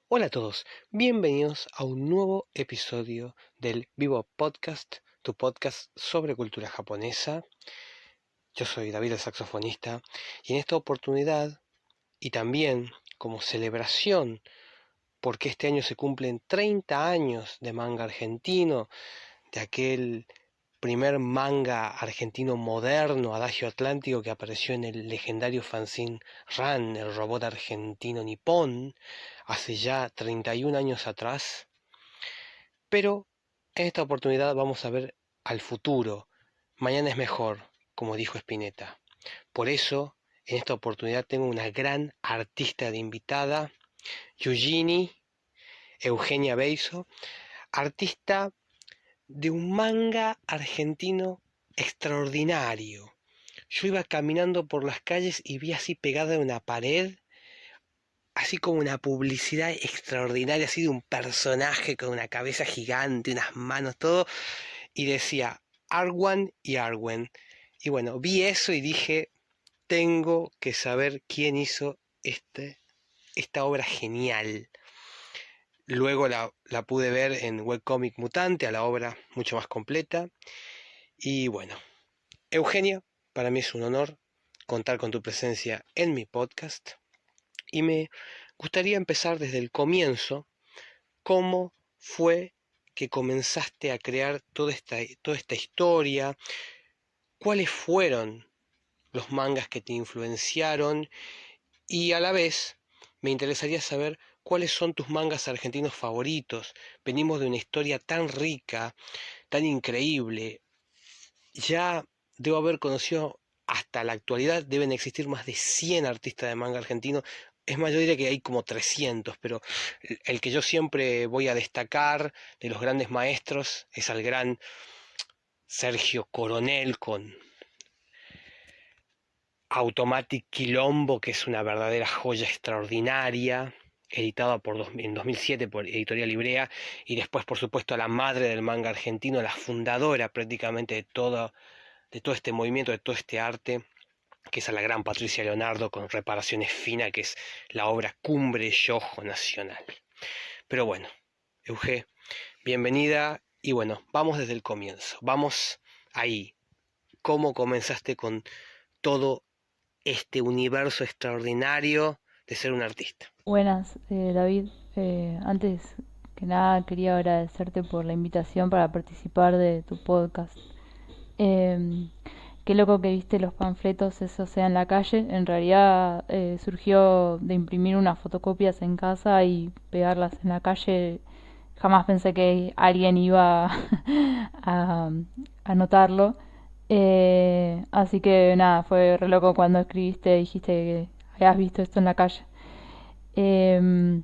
Hola a todos, bienvenidos a un nuevo episodio del Vivo Podcast, tu podcast sobre cultura japonesa. Yo soy David el saxofonista y en esta oportunidad y también como celebración porque este año se cumplen 30 años de manga argentino, de aquel primer manga argentino moderno, Adagio Atlántico, que apareció en el legendario fanzine Ran, el robot argentino nipón, hace ya 31 años atrás. Pero en esta oportunidad vamos a ver al futuro. Mañana es mejor, como dijo Spinetta. Por eso, en esta oportunidad tengo una gran artista de invitada, Eugenie Eugenia Beiso, artista de un manga argentino extraordinario. Yo iba caminando por las calles y vi así pegada en una pared, así como una publicidad extraordinaria, así de un personaje con una cabeza gigante, unas manos, todo, y decía Arwen y Arwen. Y bueno, vi eso y dije, tengo que saber quién hizo esta obra genial. Luego la pude ver en Webcomic Mutante, a la obra mucho más completa. Y bueno, Eugenia, para mí es un honor contar con tu presencia en mi podcast. Y me gustaría empezar desde el comienzo. ¿Cómo fue que comenzaste a crear toda esta historia? ¿Cuáles fueron los mangas que te influenciaron? Y a la vez me interesaría saber cuáles son tus mangas argentinos favoritos. Venimos de una historia tan rica, tan increíble. Ya debo haber conocido hasta la actualidad, deben existir más de 100 artistas de manga argentino. Es más, yo diría que hay como 300, pero el que yo siempre voy a destacar de los grandes maestros es al gran Sergio Coronel con Automatic Quilombo, que es una verdadera joya extraordinaria, editada en 2007 por Editorial Librea, y después, por supuesto, a la madre del manga argentino, la fundadora prácticamente de todo este movimiento, de todo este arte, que es a la gran Patricia Leonardo con Reparaciones Fina, que es la obra cumbre yojo nacional. Pero bueno, Euge, bienvenida y bueno, vamos desde el comienzo, vamos ahí, cómo comenzaste con todo este universo extraordinario de ser un artista. Buenas, David. Antes que nada quería agradecerte por la invitación para participar de tu podcast. Em, Qué loco que viste los panfletos, eso sea en la calle. En realidad surgió de imprimir unas fotocopias en casa y pegarlas en la calle. Jamás pensé que alguien iba a, a notarlo. Así que nada, fue re loco cuando escribiste, dijiste que habías visto esto en la calle. Em,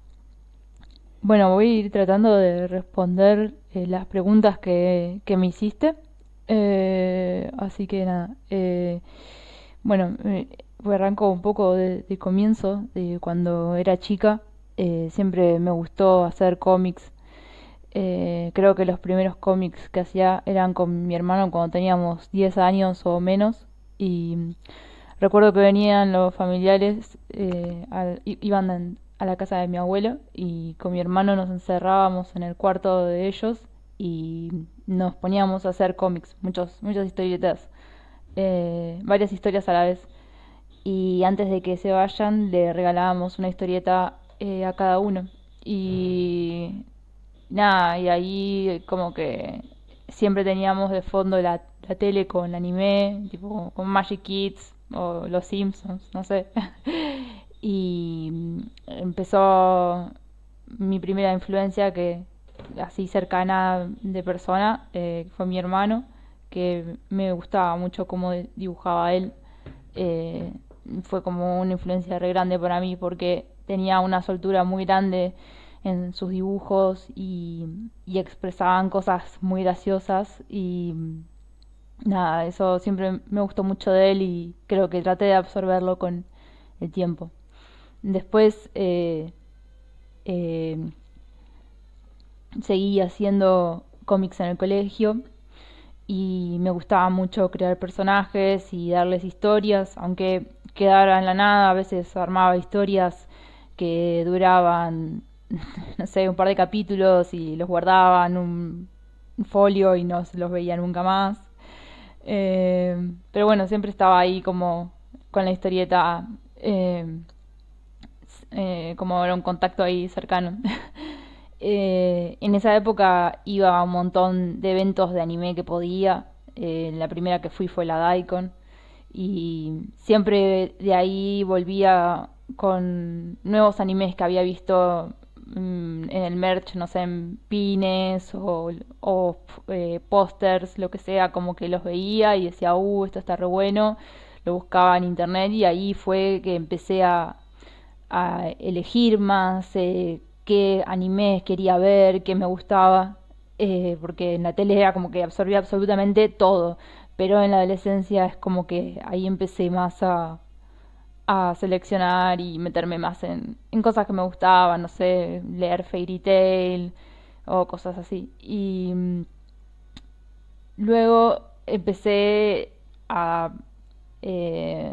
bueno, voy a ir tratando de responder las preguntas que me hiciste. Así que nada. Bueno, arranco un poco de comienzo, de cuando era chica. Siempre me gustó hacer cómics. Creo que los primeros cómics que hacía eran con mi hermano cuando teníamos 10 años o menos. Y recuerdo que venían los familiares, iban a la casa de mi abuelo y con mi hermano nos encerrábamos en el cuarto de ellos y nos poníamos a hacer cómics, muchas historietas, varias historias a la vez. Y antes de que se vayan le regalábamos una historieta a cada uno. Y nada, y ahí como que siempre teníamos de fondo la tele con anime, tipo con Magic Kids o Los Simpsons, no sé. Y empezó mi primera influencia que así cercana de persona fue mi hermano, que me gustaba mucho cómo dibujaba él. Eh, Fue como una influencia re grande para mí porque tenía una soltura muy grande en sus dibujos y expresaban cosas muy graciosas y nada, eso siempre me gustó mucho de él y creo que traté de absorberlo con el tiempo. Después eh, seguí haciendo cómics en el colegio y me gustaba mucho crear personajes y darles historias, aunque quedara en la nada, a veces armaba historias que duraban no sé, un par de capítulos y los guardaba en un folio y no se los veía nunca más. Pero bueno, siempre estaba ahí como con la historieta, como era un contacto ahí cercano. En esa época iba a un montón de eventos de anime que podía. La primera que fui fue la Daikon. Y siempre de ahí volvía con nuevos animes que había visto en el merch, no sé, en pines o pósters, lo que sea, como que los veía y decía, esto está re bueno. Lo buscaba en internet y ahí fue que empecé a elegir más qué animes quería ver, qué me gustaba, porque en la tele era como que absorbía absolutamente todo, pero en la adolescencia es como que ahí empecé más a seleccionar y meterme más en cosas que me gustaban, no sé, leer Fairy Tail o cosas así. Y luego empecé a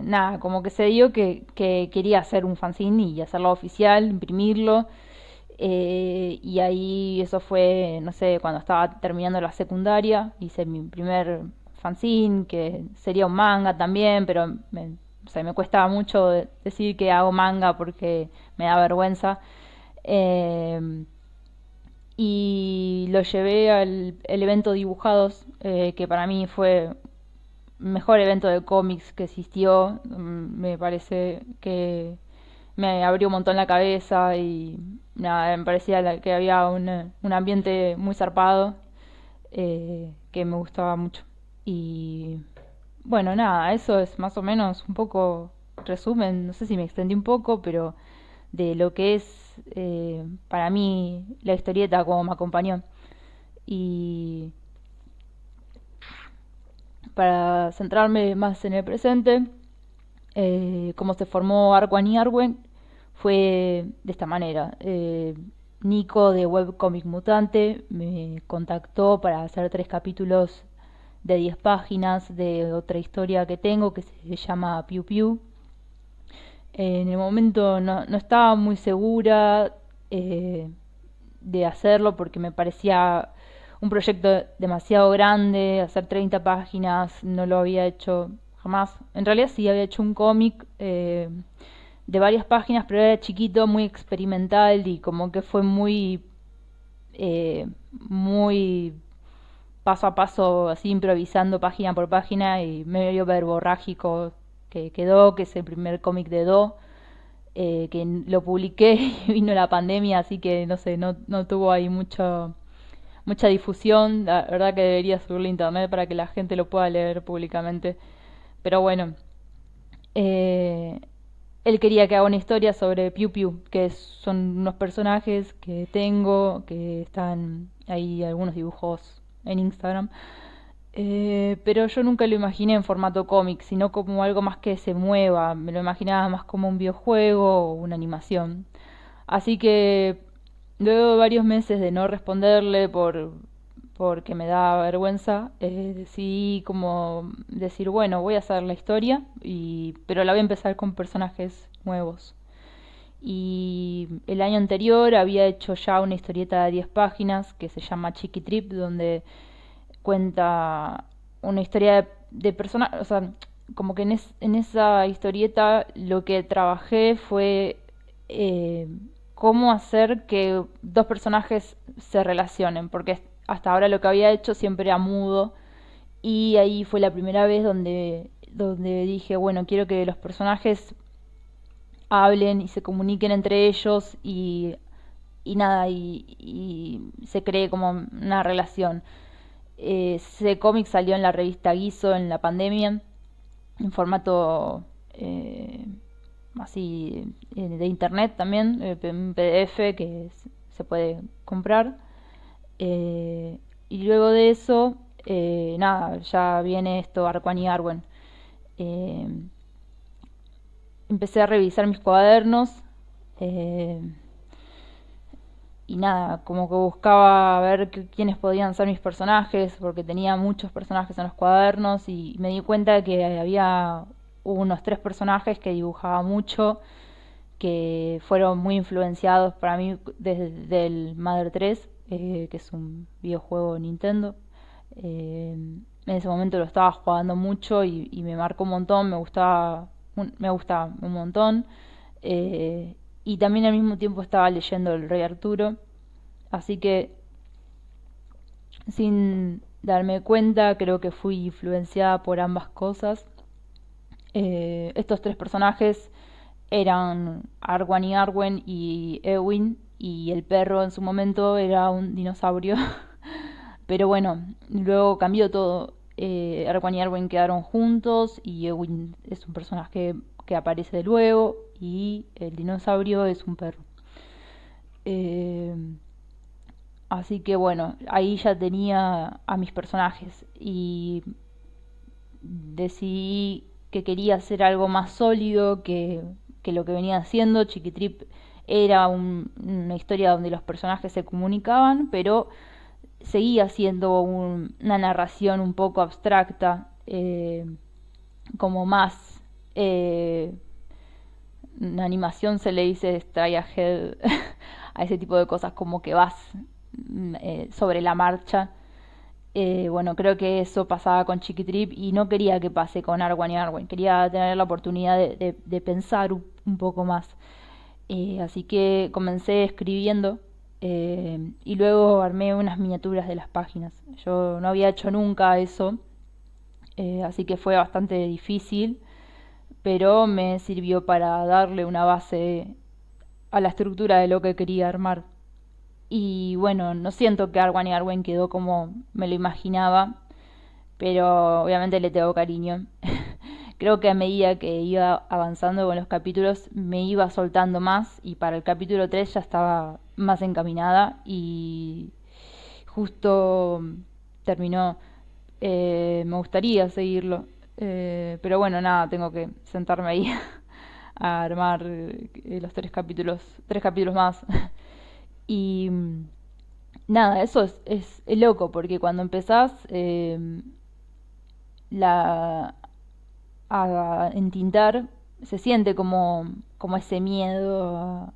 nada, como que se dio que quería hacer un fanzine y hacerlo oficial, imprimirlo. Y ahí eso fue, no sé, cuando estaba terminando la secundaria, hice mi primer fanzine, que sería un manga también, pero o sea, me cuesta mucho decir que hago manga porque me da vergüenza. Eh, y lo llevé al el evento Dibujados, que para mí fue mejor evento de cómics que existió. Me parece que me abrió un montón la cabeza y nada, me parecía que había un ambiente muy zarpado, que me gustaba mucho. Y bueno, nada, eso es más o menos un poco resumen, no sé si me extendí un poco, pero de lo que es para mí la historieta, como me acompañó. Y para centrarme más en el presente, cómo se formó Arquen y Arwen fue de esta manera. Nico de Webcomic Mutante me contactó para hacer 3 capítulos de 10 páginas de otra historia que tengo que se llama Piu Piu. En el momento no estaba muy segura de hacerlo porque me parecía un proyecto demasiado grande, hacer 30 páginas, no lo había hecho jamás. En realidad sí había hecho un cómic de varias páginas, pero era chiquito, muy experimental y como que fue muy paso a paso, así improvisando página por página y medio verborrágico que quedó, que es el primer cómic de Do, que lo publiqué y vino la pandemia, así que no sé, no tuvo ahí mucha difusión. La verdad que debería subirlo a internet para que la gente lo pueda leer públicamente. Pero bueno, eh, él quería que haga una historia sobre Piu Piu, que son unos personajes que tengo, que están ahí algunos dibujos en Instagram. Pero yo nunca lo imaginé en formato cómic, sino como algo más que se mueva. Me lo imaginaba más como un videojuego o una animación. Así que luego de varios meses de no responderle porque me da vergüenza, decidí como decir, bueno, voy a hacer la historia, pero la voy a empezar con personajes nuevos. Y el año anterior había hecho ya una historieta de 10 páginas que se llama Chiqui Trip, donde cuenta una historia de personas, o sea, como que en esa historieta lo que trabajé fue eh, cómo hacer que dos personajes se relacionen, porque hasta ahora lo que había hecho siempre era mudo y ahí fue la primera vez donde dije, bueno, quiero que los personajes hablen y se comuniquen entre ellos y nada, y se cree como una relación. Ese cómic salió en la revista Guiso en la pandemia, en formato así de internet también, en PDF que se puede comprar. Y luego de eso, nada, ya viene esto, Arquen y Arwen. Eh, Empecé a revisar mis cuadernos. eh, y nada, como que buscaba ver quiénes podían ser mis personajes, porque tenía muchos personajes en los cuadernos y me di cuenta de que había unos 3 personajes que dibujaba mucho, que fueron muy influenciados para mí desde el Mother 3, que es un videojuego de Nintendo. En ese momento lo estaba jugando mucho y me marcó un montón, me gusta un montón. Y también al mismo tiempo estaba leyendo El Rey Arturo, así que sin darme cuenta creo que fui influenciada por ambas cosas. Estos tres personajes eran Arwen y Arwen y Eowyn, y el perro en su momento era un dinosaurio. Pero bueno, luego cambió todo. Arwen y Arwen quedaron juntos y Eowyn es un personaje que aparece de luego y el dinosaurio es un perro. Eh, Así que bueno, ahí ya tenía a mis personajes y decidí que quería hacer algo más sólido que lo que venía haciendo. Chiquitrip era una historia donde los personajes se comunicaban, pero seguía siendo una narración un poco abstracta, como más... en animación se le dice straight ahead a ese tipo de cosas, como que vas sobre la marcha. Bueno, creo que eso pasaba con Chiquitrip y no quería que pase con Arwen y Arwen. Quería tener la oportunidad de pensar un poco más. Así que comencé escribiendo y luego armé unas miniaturas de las páginas. Yo no había hecho nunca eso, así que fue bastante difícil, pero me sirvió para darle una base a la estructura de lo que quería armar. Y bueno, no siento que Arwen y Arwen quedó como me lo imaginaba, pero obviamente le tengo cariño. Creo que a medida que iba avanzando con los capítulos me iba soltando más y para el capítulo 3 ya estaba más encaminada y justo terminó. Me gustaría seguirlo, pero bueno, nada, tengo que sentarme ahí a armar los tres capítulos más. Y nada, eso es loco, porque cuando empezás la, a entintar, se siente como ese miedo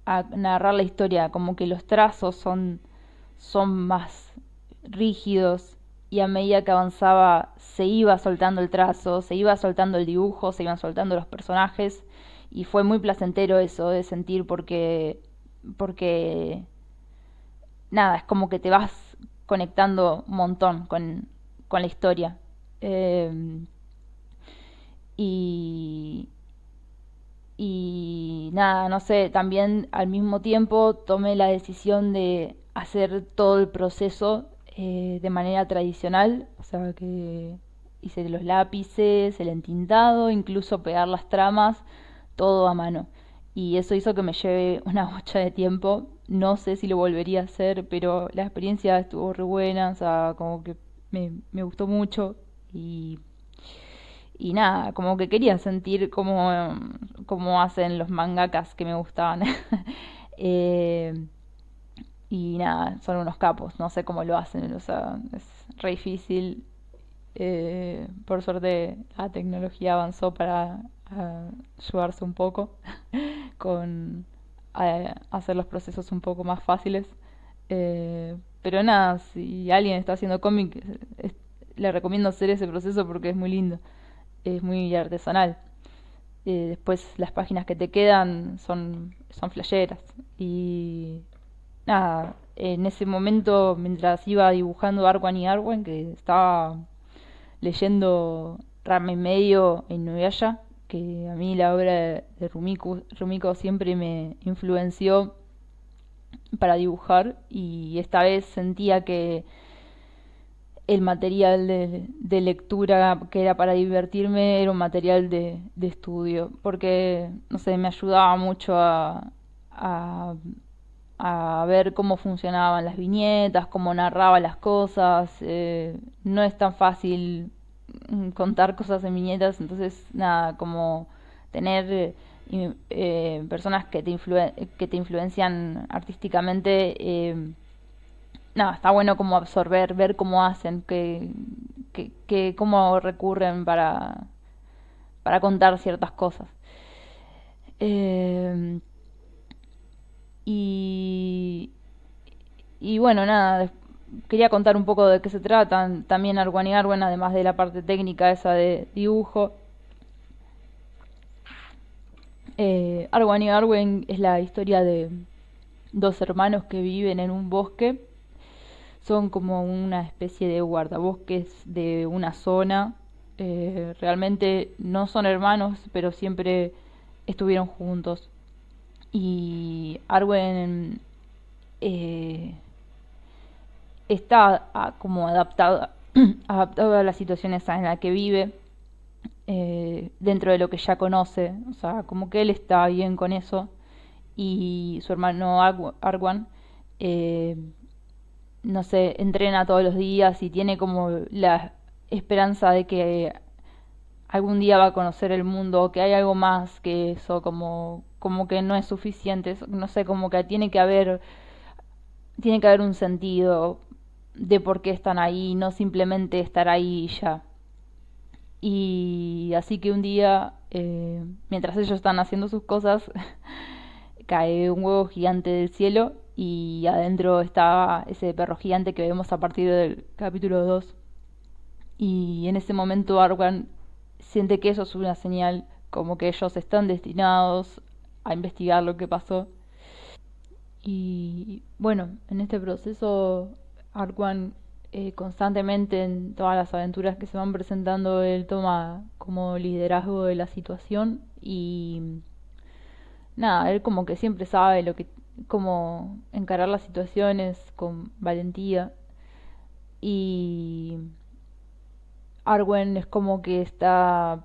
a narrar la historia, como que los trazos son más rígidos y a medida que avanzaba se iba soltando el trazo, se iba soltando el dibujo, se iban soltando los personajes y fue muy placentero eso de sentir porque nada, es como que te vas conectando un montón con la historia. Eh, y, y nada, no sé, también al mismo tiempo tomé la decisión de hacer todo el proceso de manera tradicional, o sea que hice los lápices, el entintado, incluso pegar las tramas, todo a mano. Y eso hizo que me lleve una bocha de tiempo. No sé si lo volvería a hacer, pero la experiencia estuvo re buena, o sea, como que me gustó mucho y nada, como que quería sentir cómo hacen los mangakas que me gustaban. Eh, y nada, son unos capos, no sé cómo lo hacen, o sea, es re difícil. Por suerte la tecnología avanzó para ayudarse un poco con hacer los procesos un poco más fáciles. Pero nada, si alguien está haciendo cómic, le recomiendo hacer ese proceso porque es muy lindo, es muy artesanal. Después las páginas que te quedan son flasheras. Y nada, en ese momento, mientras iba dibujando Arwen y Arwen, que estaba leyendo Rama y Medio en Inuyasha, que a mí la obra de Rumiko siempre me influenció para dibujar y esta vez sentía que el material de lectura que era para divertirme era un material de estudio, porque, no sé, me ayudaba mucho a, a ver cómo funcionaban las viñetas, cómo narraba las cosas. No es tan fácil contar cosas en viñetas, entonces, nada, como tener personas que te influencian artísticamente. Nada, está bueno como absorber, ver cómo hacen, cómo recurren para contar ciertas cosas. Eh, y, y bueno, nada, quería contar un poco de qué se tratan. También Arwen y Arwen, además de la parte técnica esa de dibujo. Arwen y Arwen es la historia de dos hermanos que viven en un bosque. Son como una especie de guardabosques de una zona. Realmente no son hermanos, pero siempre estuvieron juntos. Y Arwen eh, está como adaptado a la situación esa en la que vive, dentro de lo que ya conoce. O sea, como que él está bien con eso. Y su hermano Arwen, eh, no sé, entrena todos los días y tiene como la esperanza de que algún día va a conocer el mundo, que hay algo más que eso, como que no es suficiente, no sé, como que tiene que haber un sentido de por qué están ahí, no simplemente estar ahí y ya. Y así que un día, mientras ellos están haciendo sus cosas, cae un huevo gigante del cielo y adentro está ese perro gigante que vemos a partir del capítulo 2. Y en ese momento Arwen siente que eso es una señal, como que ellos están destinados a investigar lo que pasó. Y bueno, en este proceso Arwen, constantemente en todas las aventuras que se van presentando, él toma como liderazgo de la situación y nada, él como que siempre sabe cómo encarar las situaciones con valentía. Y Arwen es como que está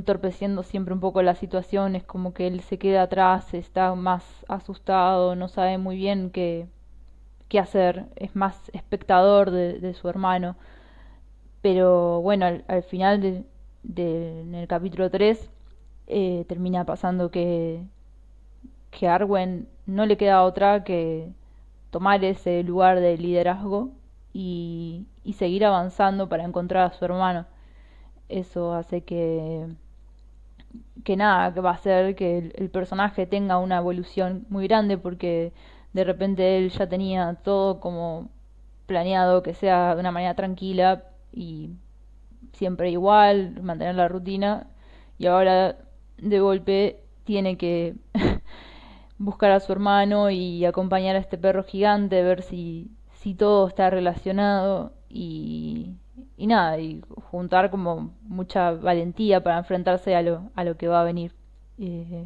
torpeciendo siempre un poco la situación, es como que él se queda atrás, está más asustado, no sabe muy bien qué hacer, es más espectador de su hermano. Pero bueno, al final en el capítulo 3, termina pasando que a Arwen no le queda otra que tomar ese lugar de liderazgo y seguir avanzando para encontrar a su hermano. Eso hace que nada, que va a hacer que el personaje tenga una evolución muy grande, porque de repente él ya tenía todo como planeado, que sea de una manera tranquila y siempre igual, mantener la rutina, y ahora de golpe tiene que buscar a su hermano y acompañar a este perro gigante, ver si todo está relacionado y nada, y juntar como mucha valentía para enfrentarse a lo que va a venir. Eh,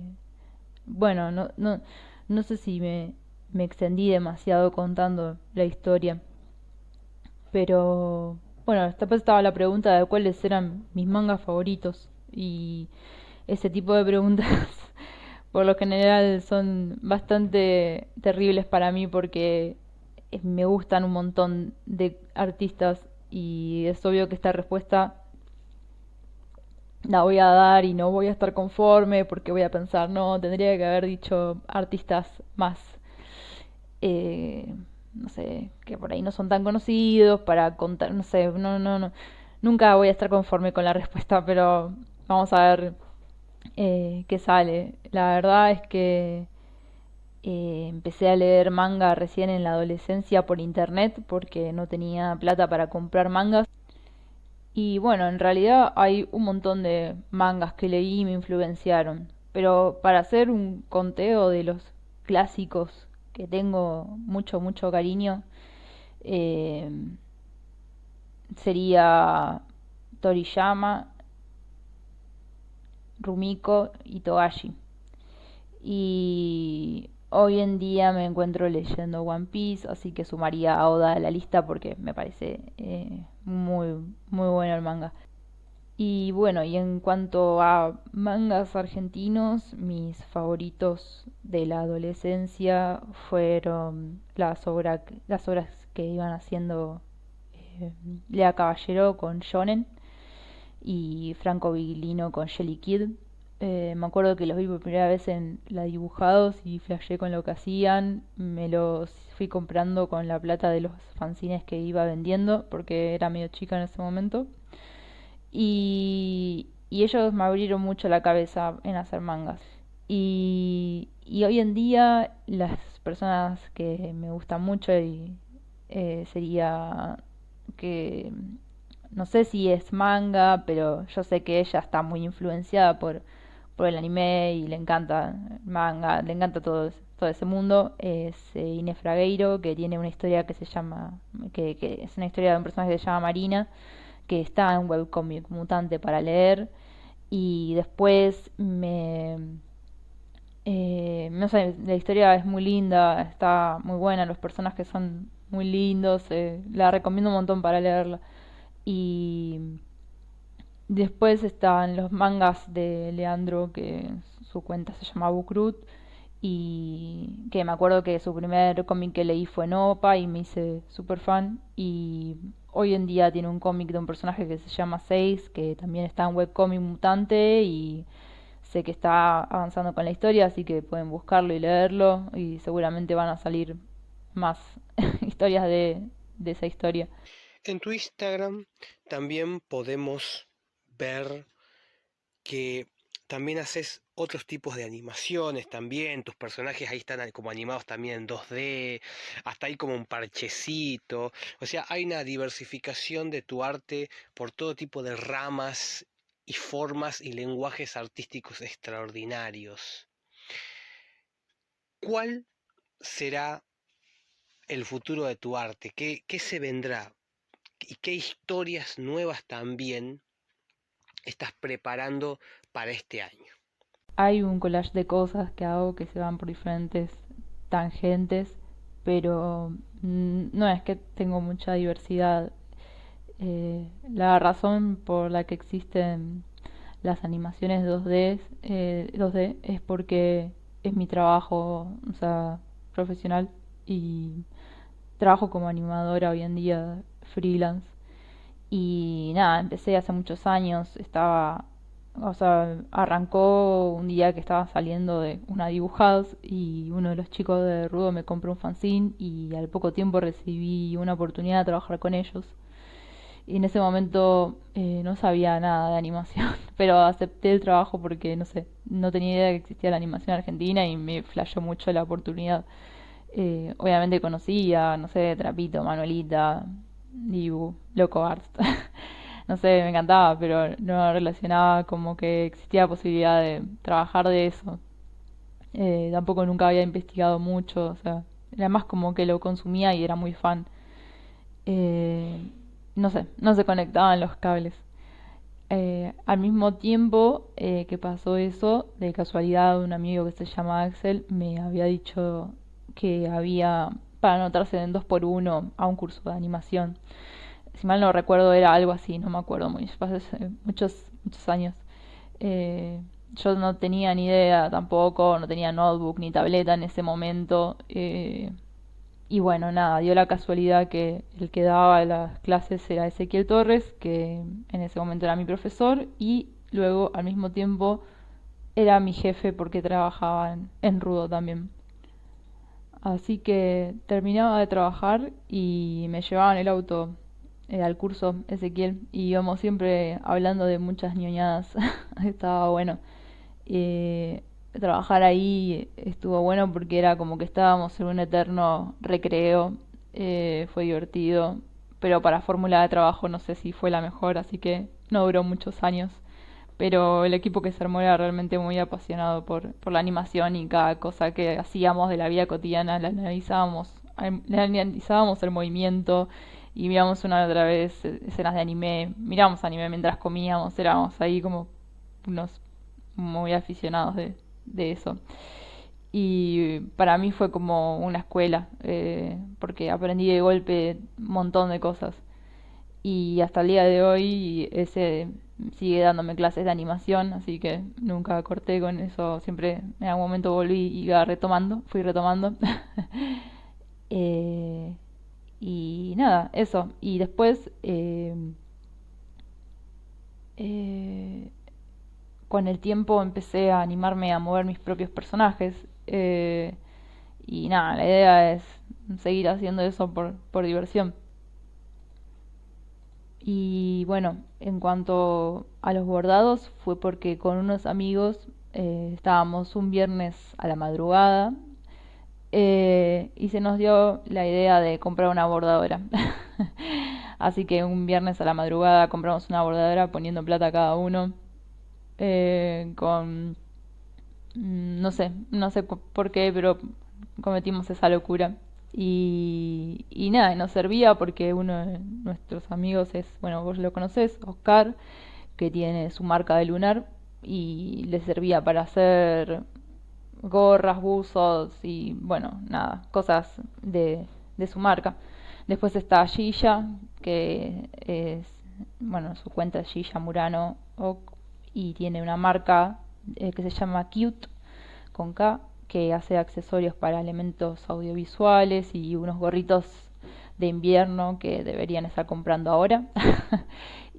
bueno, no sé si me extendí demasiado contando la historia, pero bueno, después estaba la pregunta de cuáles eran mis mangas favoritos, y ese tipo de preguntas por lo general son bastante terribles para mí, porque me gustan un montón de artistas y es obvio que esta respuesta la voy a dar y no voy a estar conforme, porque voy a pensar, no, tendría que haber dicho artistas más, eh, no sé, que por ahí no son tan conocidos para contar, no sé, no, nunca voy a estar conforme con la respuesta, pero vamos a ver qué sale. La verdad es que empecé a leer manga recién en la adolescencia por internet, porque no tenía plata para comprar mangas. Y bueno, en realidad hay un montón de mangas que leí y me influenciaron. Pero para hacer un conteo de los clásicos que tengo mucho cariño, eh, sería Toriyama, Rumiko y Togashi. Y hoy en día me encuentro leyendo One Piece, así que sumaría a Oda a la lista porque me parece muy bueno el manga. Y bueno, y en cuanto a mangas argentinos, mis favoritos de la adolescencia fueron las obras que iban haciendo eh, Lea Caballero con Shonen y Franco Vigilino con Jelly Kid. Me acuerdo que los vi por primera vez en la dibujados y flashé con lo que hacían. Me los fui comprando con la plata de los fanzines que iba vendiendo, porque era medio chica en ese momento. Y ellos me abrieron mucho la cabeza en hacer mangas. Y hoy en día las personas que me gustan mucho sería que no sé si es manga, pero yo sé que ella está muy influenciada por el anime y le encanta el manga, le encanta todo ese mundo. Es Inés Fragueiro, que tiene una historia que se llama, que es una historia de un personaje que se llama Marina, que está en webcomic Mutante para leer. Y después no sé, la historia es muy linda, está muy buena, los personajes son muy lindos, la recomiendo un montón para leerla. Y después están los mangas de Leandro, que su cuenta se llama Bukrut, y que me acuerdo que su primer cómic que leí fue Nopa y me hice super fan. Y hoy en día tiene un cómic de un personaje que se llama Seis, que también está en webcomic Mutante y sé que está avanzando con la historia, así que pueden buscarlo y leerlo y seguramente van a salir más historias de esa historia. En tu Instagram también podemos ver que también haces otros tipos de animaciones también, tus personajes ahí están como animados también en 2D, hasta ahí como un parchecito, o sea, hay una diversificación de tu arte por todo tipo de ramas y formas y lenguajes artísticos extraordinarios. ¿Cuál será el futuro de tu arte? ¿Qué se vendrá? ¿Y qué historias nuevas también estás preparando para este año? Hay un collage de cosas que hago que se van por diferentes tangentes, pero no es que tengo mucha diversidad. La razón por la que existen las animaciones 2D es porque es mi trabajo, o sea, profesional, y trabajo como animadora hoy en día freelance. Y nada, empecé hace muchos años, o sea, arrancó un día que estaba saliendo de una dibujados y uno de los chicos de Rudo me compró un fanzine y al poco tiempo recibí una oportunidad de trabajar con ellos. Y en ese momento no sabía nada de animación, pero acepté el trabajo porque, no sé, no tenía idea de que existía la animación argentina y me flashó mucho la oportunidad. Obviamente conocía, no sé, Trapito, Manuelita, Dibu, Loco Arts. No sé, me encantaba, pero no relacionaba como que existía posibilidad de trabajar de eso. Tampoco nunca había investigado mucho, o sea, era más como que lo consumía y era muy fan. Eh, no sé, no se conectaban los cables. Al mismo tiempo que pasó eso, de casualidad un amigo que se llama Axel me había dicho que había para anotarse en 2x1 a un curso de animación. Si mal no recuerdo era algo así, no me acuerdo muy, fue hace muchos años. Yo no tenía ni idea tampoco, no tenía notebook ni tableta en ese momento. Y bueno, nada, dio la casualidad que el que daba las clases era Ezequiel Torres, que en ese momento era mi profesor, y luego al mismo tiempo era mi jefe porque trabajaba en Rudo también. Así que terminaba de trabajar y me llevaba en el auto al curso Ezequiel y íbamos siempre hablando de muchas ñoñadas. Estaba bueno. Trabajar ahí estuvo bueno porque era como que estábamos en un eterno recreo. Fue divertido, pero para fórmula de trabajo no sé si fue la mejor, así que no duró muchos años. Pero el equipo que se armó era realmente muy apasionado por la animación y cada cosa que hacíamos de la vida cotidiana la analizábamos el movimiento y miramos una y otra vez escenas de anime, miramos anime mientras comíamos, éramos ahí como unos muy aficionados de eso. Y para mí fue como una escuela, porque aprendí de golpe un montón de cosas. Y hasta el día de hoy ese sigue dándome clases de animación, así que nunca corté con eso, siempre en algún momento volví y iba retomando, fui retomando. Eh, y nada, eso. Y después, eh, con el tiempo empecé a animarme a mover mis propios personajes. Y nada, la idea es seguir haciendo eso por diversión. Y bueno, en cuanto a los bordados, fue porque con unos amigos Estábamos un viernes a la madrugada y se nos dio la idea de comprar una bordadora. Así que un viernes a la madrugada compramos una bordadora poniendo plata cada uno. Con no sé por qué, pero cometimos esa locura. Y nada, nos servía porque uno de nuestros amigos es, bueno, vos lo conocés, Oscar, que tiene su marca de lunar y le servía para hacer gorras, buzos y bueno, nada, cosas de su marca. Después está Gilla, que es, bueno, su cuenta es Gilla Murano y tiene una marca que se llama Cute, con K, que hace accesorios para elementos audiovisuales y unos gorritos de invierno que deberían estar comprando ahora.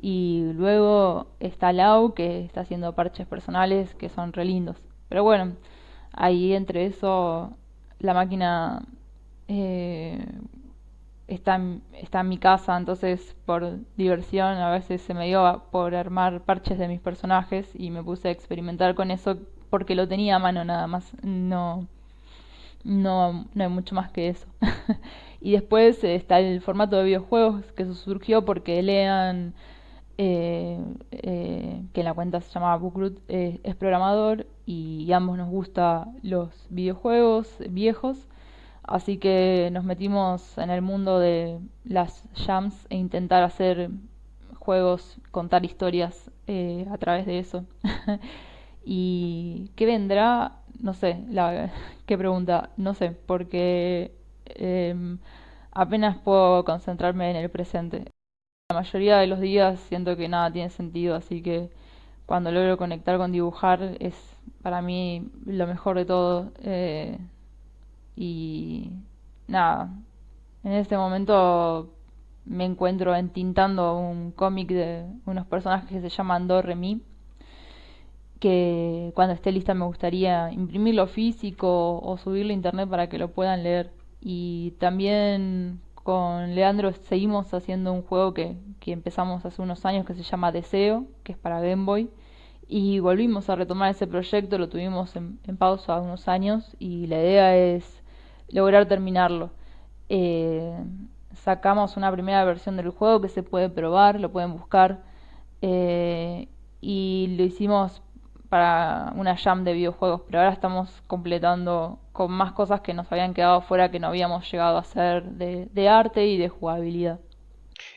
Y luego está Lau, que está haciendo parches personales que son re lindos. Pero bueno, ahí entre eso la máquina eh, está en mi casa, entonces por diversión a veces se me dio por armar parches de mis personajes y me puse a experimentar con eso porque lo tenía a mano nada más, no hay mucho más que eso. Y después está el formato de videojuegos que eso surgió porque Lean, que en la cuenta se llamaba Bookroot, es programador y ambos nos gustan los videojuegos viejos. Así que nos metimos en el mundo de las jams e intentar hacer juegos, contar historias a través de eso. ¿Y qué vendrá? No sé, qué pregunta, no sé, porque apenas puedo concentrarme en el presente. La mayoría de los días siento que nada tiene sentido, así que cuando logro conectar con dibujar es para mí lo mejor de todo. Y nada, en este momento me encuentro entintando un cómic de unos personajes que se llaman Do Re Mi, que cuando esté lista me gustaría imprimirlo físico o subirlo a internet para que lo puedan leer. Y también con Leandro seguimos haciendo un juego que empezamos hace unos años que se llama Deseo, que es para Game Boy. Y volvimos a retomar ese proyecto, lo tuvimos en pausa unos años y la idea es lograr terminarlo. Eh, Sacamos una primera versión del juego que se puede probar, lo pueden buscar. eh, y lo hicimos para una jam de videojuegos, pero ahora estamos completando con más cosas que nos habían quedado fuera que no habíamos llegado a hacer de arte y de jugabilidad.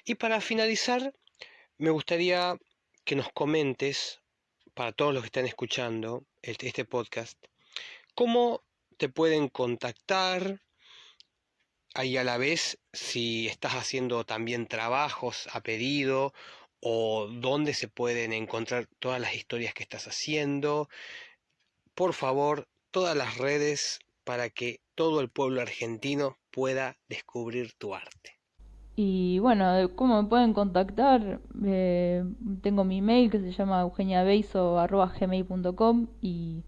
Y para finalizar, me gustaría que nos comentes, para todos los que están escuchando este podcast, cómo te pueden contactar, ahí a la vez si estás haciendo también trabajos a pedido o dónde se pueden encontrar todas las historias que estás haciendo. Por favor, todas las redes para que todo el pueblo argentino pueda descubrir tu arte. Y bueno, ¿cómo me pueden contactar? Tengo mi email que se llama eugeniabeizo@gmail.com y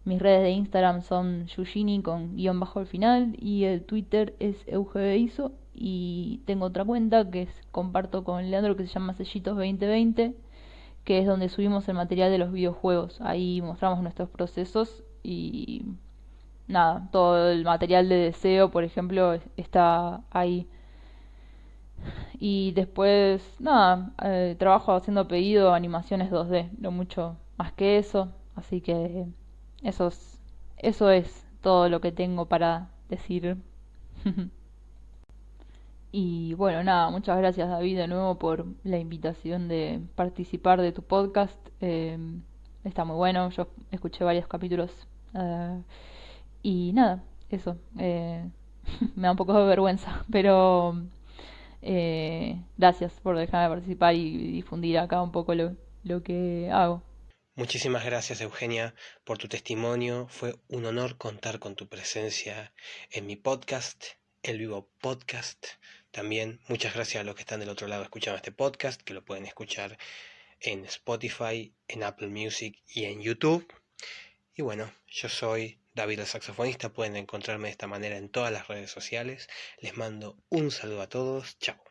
mis redes de Instagram son Yugini con guión bajo al final y el Twitter es eugebeizo y tengo otra cuenta que comparto con Leandro que se llama Sellitos 2020, que es donde subimos el material de los videojuegos. Ahí mostramos nuestros procesos y nada, todo el material de deseo, por ejemplo, está ahí. Y después, nada, trabajo haciendo pedido animaciones 2D, no mucho más que eso. Así que eso eso es todo lo que tengo para decir. Y bueno, nada, muchas gracias David de nuevo por la invitación de participar de tu podcast. Está muy bueno, yo escuché varios capítulos. Y nada, eso. Me da un poco de vergüenza, pero gracias por dejarme participar y difundir acá un poco lo que hago. Muchísimas gracias, Eugenia, por tu testimonio. Fue un honor contar con tu presencia en mi podcast, El Vivo Podcast. También muchas gracias a los que están del otro lado escuchando este podcast, que lo pueden escuchar en Spotify, en Apple Music y en YouTube. Y bueno, yo soy David el saxofonista. Pueden encontrarme de esta manera en todas las redes sociales. Les mando un saludo a todos. Chao.